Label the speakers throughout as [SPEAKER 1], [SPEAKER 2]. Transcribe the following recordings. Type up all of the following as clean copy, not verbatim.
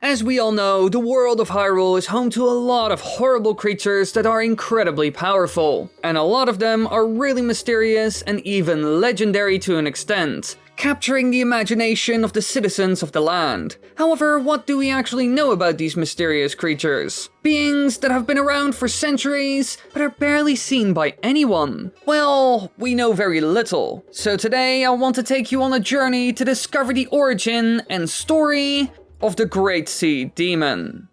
[SPEAKER 1] As we all know, the world of Hyrule is home to a lot of horrible creatures that are incredibly powerful, and a lot of them are really mysterious and even legendary to an extent, capturing the imagination of the citizens of the land. However, what do we actually know about these mysterious creatures? Beings that have been around for centuries, but are barely seen by anyone. Well, we know very little. So today I want to take you on a journey to discover the origin and story of the Great Sea Demon.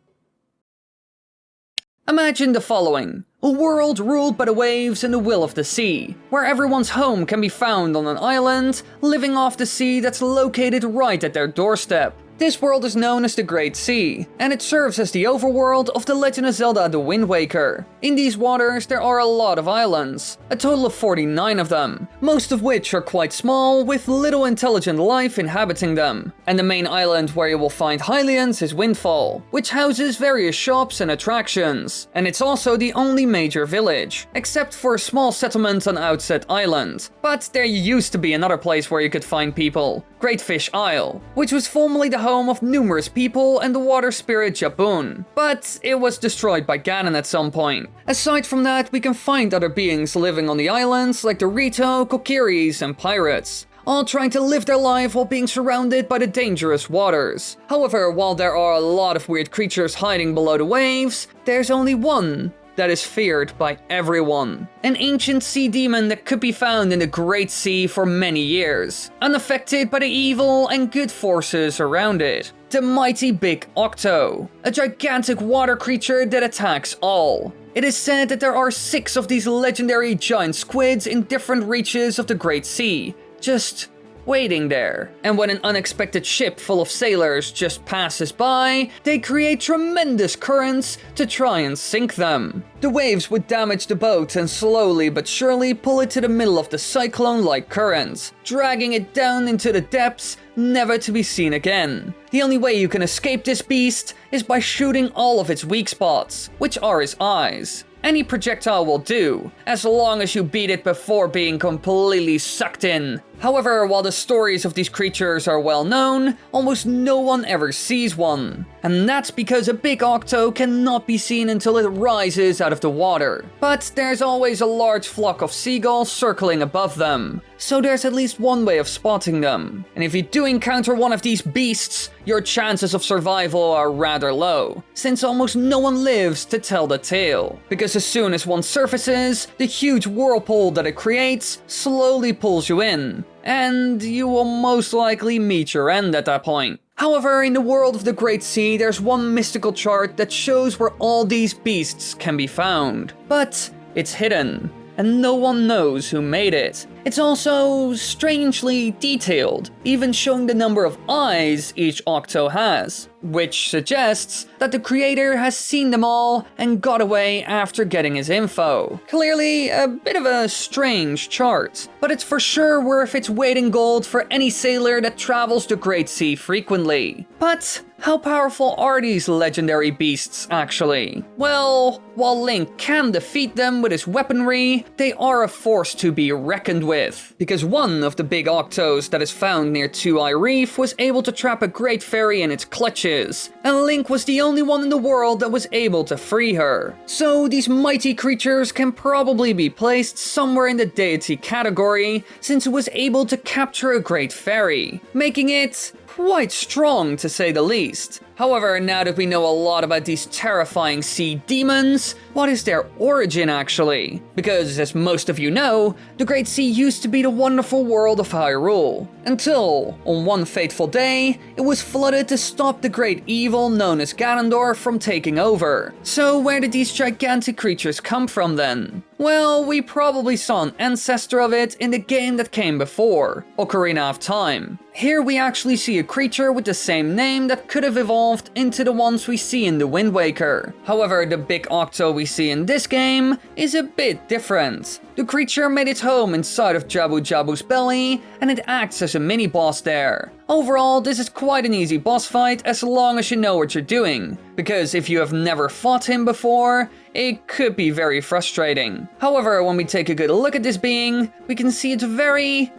[SPEAKER 1] Imagine the following. A world ruled by the waves and the will of the sea, where everyone's home can be found on an island, living off the sea that's located right at their doorstep. This world is known as the Great Sea, and it serves as the overworld of The Legend of Zelda: The Wind Waker. In these waters there are a lot of islands, a total of 49 of them, most of which are quite small, with little intelligent life inhabiting them. And the main island where you will find Hylians is Windfall, which houses various shops and attractions, and it's also the only major village, except for a small settlement on Outset Island. But there used to be another place where you could find people, Great Fish Isle, which was formerly the home of numerous people and the water spirit Jabun, but it was destroyed by Ganon at some point. Aside from that, we can find other beings living on the islands like the Rito, Kokiris, and pirates, all trying to live their life while being surrounded by the dangerous waters. However, while there are a lot of weird creatures hiding below the waves, there's only one that is feared by everyone. An ancient sea demon that could be found in the Great Sea for many years, unaffected by the evil and good forces around it. The mighty Big Octo, a gigantic water creature that attacks all. It is said that there are 6 of these legendary giant squids in different reaches of the Great Sea, just waiting there. And when an unexpected ship full of sailors just passes by, they create tremendous currents to try and sink them. The waves would damage the boat and slowly but surely pull it to the middle of the cyclone-like currents, dragging it down into the depths, never to be seen again. The only way you can escape this beast is by shooting all of its weak spots, which are its eyes. Any projectile will do, as long as you beat it before being completely sucked in. However, while the stories of these creatures are well known, almost no one ever sees one. And that's because a Big Octo cannot be seen until it rises out of the water. But there's always a large flock of seagulls circling above them, so there's at least one way of spotting them. And if you do encounter one of these beasts, your chances of survival are rather low, since almost no one lives to tell the tale. Because as soon as one surfaces, the huge whirlpool that it creates slowly pulls you in, and you will most likely meet your end at that point. However, in the world of the Great Sea, there's one mystical chart that shows where all these beasts can be found. But it's hidden, and no one knows who made it. It's also strangely detailed, even showing the number of eyes each Octo has, which suggests that the creator has seen them all and got away after getting his info. Clearly, a bit of a strange chart, but it's for sure worth its weight in gold for any sailor that travels the Great Sea frequently. But how powerful are these legendary beasts actually? Well, while Link can defeat them with his weaponry, they are a force to be reckoned with. Because one of the Big Octos that is found near Two Eye Reef was able to trap a great fairy in its clutches, and Link was the only one in the world that was able to free her. So these mighty creatures can probably be placed somewhere in the deity category, since it was able to capture a great fairy, making it quite strong to say the least. However, now that we know a lot about these terrifying sea demons, what is their origin actually? Because, as most of you know, the Great Sea used to be the wonderful world of Hyrule. Until, on one fateful day, it was flooded to stop the great evil known as Ganondorf from taking over. So where did these gigantic creatures come from then? Well, we probably saw an ancestor of it in the game that came before, Ocarina of Time. Here we actually see a creature with the same name that could have evolved into the ones we see in The Wind Waker. However, the Big Octo we see in this game is a bit different. The creature made its home inside of Jabu Jabu's belly, and it acts as a mini-boss there. Overall, this is quite an easy boss fight as long as you know what you're doing, because if you have never fought him before, it could be very frustrating. However, when we take a good look at this being, we can see it's very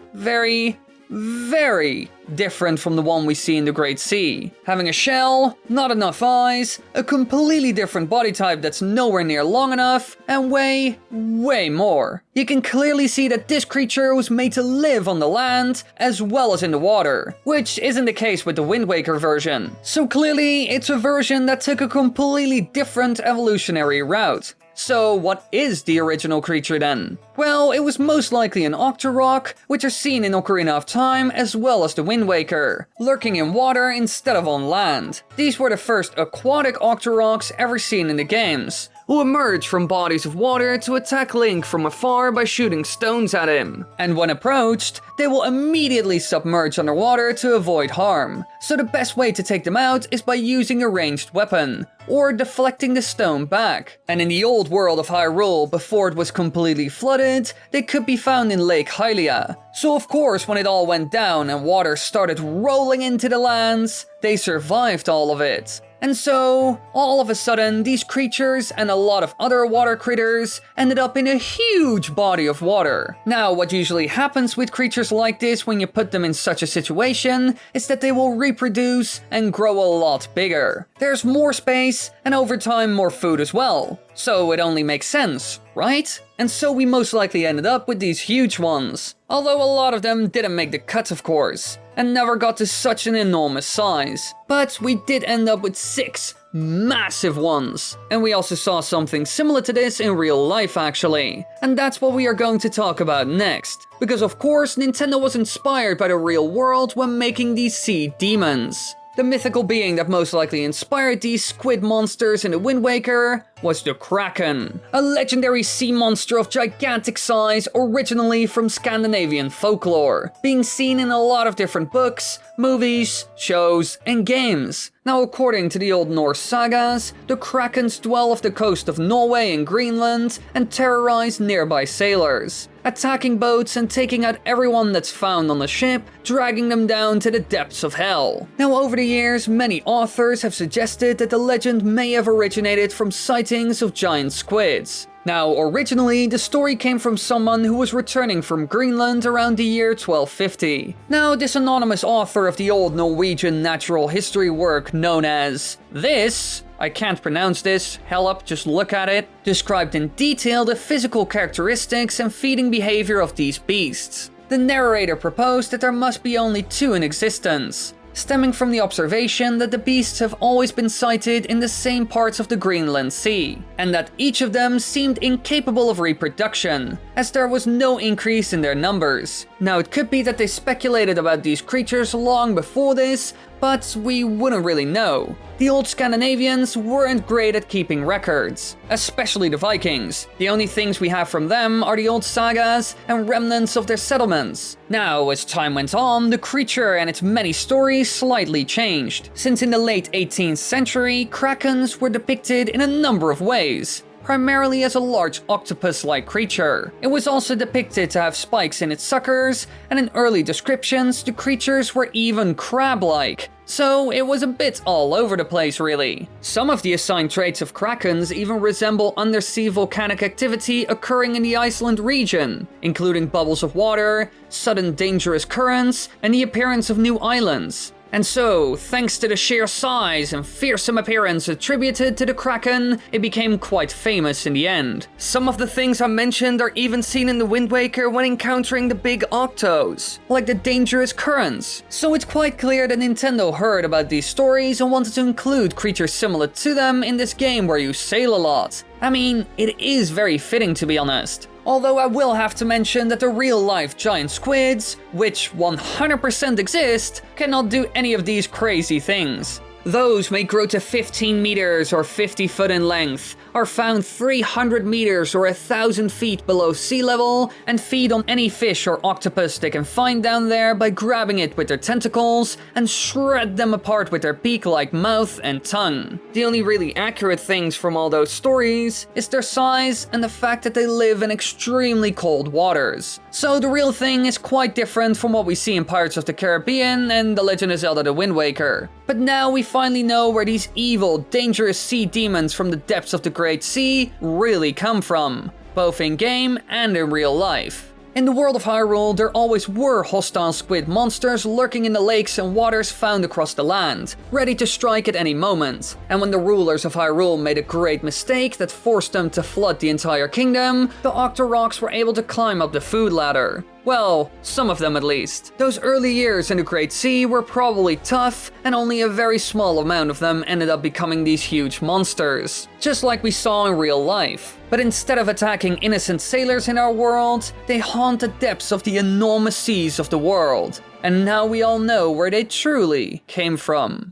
[SPEAKER 1] very different from the one we see in the Great Sea. Having a shell, not enough eyes, a completely different body type that's nowhere near long enough, and way more. You can clearly see that this creature was made to live on the land as well as in the water, which isn't the case with the Wind Waker version. So clearly, it's a version that took a completely different evolutionary route. So what is the original creature then? Well, it was most likely an Octorok, which are seen in Ocarina of Time as well as the Wind Waker, lurking in water instead of on land. These were the first aquatic Octoroks ever seen in the games, who emerge from bodies of water to attack Link from afar by shooting stones at him. And when approached, they will immediately submerge underwater to avoid harm. So the best way to take them out is by using a ranged weapon, or deflecting the stone back. And in the old world of Hyrule, before it was completely flooded, they could be found in Lake Hylia. So of course, when it all went down and water started rolling into the lands, they survived all of it. And so, all of a sudden, these creatures and a lot of other water critters ended up in a huge body of water. Now, what usually happens with creatures like this when you put them in such a situation is that they will reproduce and grow a lot bigger. There's more space, and over time more food as well. So it only makes sense, right? And so we most likely ended up with these huge ones. Although a lot of them didn't make the cut, of course, and never got to such an enormous size. But we did end up with 6 massive ones. And we also saw something similar to this in real life actually. And that's what we are going to talk about next. Because of course, Nintendo was inspired by the real world when making these sea demons. The mythical being that most likely inspired these squid monsters in the Wind Waker was the Kraken, a legendary sea monster of gigantic size originally from Scandinavian folklore, being seen in a lot of different books, movies, shows, and games. Now, according to the old Norse sagas, the Krakens dwell off the coast of Norway and Greenland and terrorize nearby sailors, attacking boats and taking out everyone that's found on the ship, dragging them down to the depths of hell. Now, over the years, many authors have suggested that the legend may have originated from sightings of giant squids. Now, originally, the story came from someone who was returning from Greenland around the year 1250. Now, this anonymous author of the old Norwegian natural history work known as this, I can't pronounce this, hell up, just look at it, described in detail the physical characteristics and feeding behavior of these beasts. The narrator proposed that there must be only 2 in existence, stemming from the observation that the beasts have always been sighted in the same parts of the Greenland Sea, and that each of them seemed incapable of reproduction, as there was no increase in their numbers. Now, it could be that they speculated about these creatures long before this, but we wouldn't really know. The old Scandinavians weren't great at keeping records, especially the Vikings. The only things we have from them are the old sagas and remnants of their settlements. Now, as time went on, the creature and its many stories slightly changed, since in the late 18th century, krakens were depicted in a number of ways, primarily as a large octopus-like creature. It was also depicted to have spikes in its suckers, and in early descriptions, the creatures were even crab-like. So it was a bit all over the place really. Some of the assigned traits of krakens even resemble undersea volcanic activity occurring in the Iceland region, including bubbles of water, sudden dangerous currents, and the appearance of new islands. And so, thanks to the sheer size and fearsome appearance attributed to the Kraken, it became quite famous in the end. Some of the things I mentioned are even seen in the Wind Waker when encountering the big Octos, like the dangerous currents. So it's quite clear that Nintendo heard about these stories and wanted to include creatures similar to them in this game where you sail a lot. I mean, it is very fitting to be honest. Although I will have to mention that the real-life giant squids, which 100% exist, cannot do any of these crazy things. Those may grow to 15 meters or 50 foot in length, are found 300 meters or 1,000 feet below sea level, and feed on any fish or octopus they can find down there by grabbing it with their tentacles and shred them apart with their beak-like mouth and tongue. The only really accurate things from all those stories is their size and the fact that they live in extremely cold waters. So the real thing is quite different from what we see in Pirates of the Caribbean and The Legend of Zelda: The Wind Waker. But now we finally know where these evil, dangerous sea demons from the depths of the Great Sea really come from, both in game and in real life. In the world of Hyrule, there always were hostile squid monsters lurking in the lakes and waters found across the land, ready to strike at any moment. And when the rulers of Hyrule made a great mistake that forced them to flood the entire kingdom, the Octoroks were able to climb up the food ladder. Well, some of them at least. Those early years in the Great Sea were probably tough, and only a very small amount of them ended up becoming these huge monsters, just like we saw in real life. But instead of attacking innocent sailors in our world, they haunt the depths of the enormous seas of the world. And now we all know where they truly came from.